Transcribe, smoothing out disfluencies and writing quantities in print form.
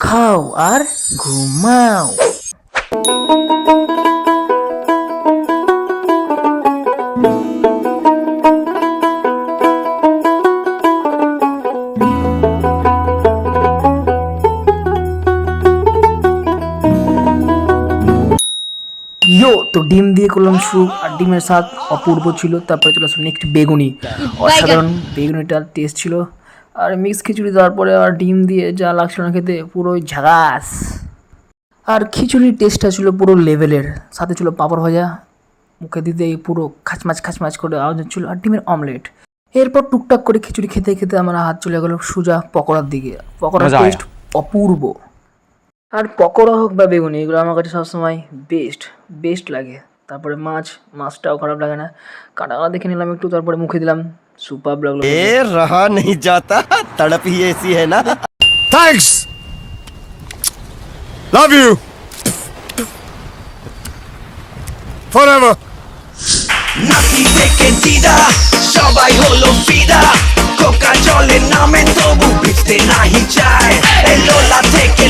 খাও আর ঘুমাও। তো ডিম দিয়ে করলাম শুরু, আর ডিমের স্বাদ অপূর্ব ছিল। তারপরে চলে আসলো নেক্সট বেগুনি, অসাধারণ বেগুনিটার টেস্ট ছিল। আর মিক্স খিচুড়ি তারপরে আর ডিম দিয়ে যা লাগছিল না খেতে, পুরোই ঝাকাস। আর খিচুড়ির টেস্টটা ছিল পুরো লেভেলের, সাথে ছিল পাঁপড় ভাজা, মুখে দিতেই পুরো খাচমাচ খাচমাচ করে আওয়াজ হচ্ছিল, আর ডিমের অমলেট। এরপর টুকটাক করে খিচুড়ি খেতে খেতে আমার হাত চলে গেল সোজা পকোড়ার দিকে। পকোড়ার টেস্ট অপূর্ব। আর পকোড়া হোক বা বেগুনি, এগুলো আমার কাছে সবসময় বেস্ট লাগে। তারপরে মাছটাও খারাপ লাগে না, কাটা কাটা দেখে নিলাম একটু, তারপরে মুখে দিলাম। সুপার লাগলো। ए रहा नहीं जाता, तड़प ही ऐसी है ना। Thanks! Love you! Forever! নাকি থেকে দিদা সবাই হলো ফিদা, কোকা জলের নামে তবু ভিজতে নাহি চায়। এই লোলা থেকে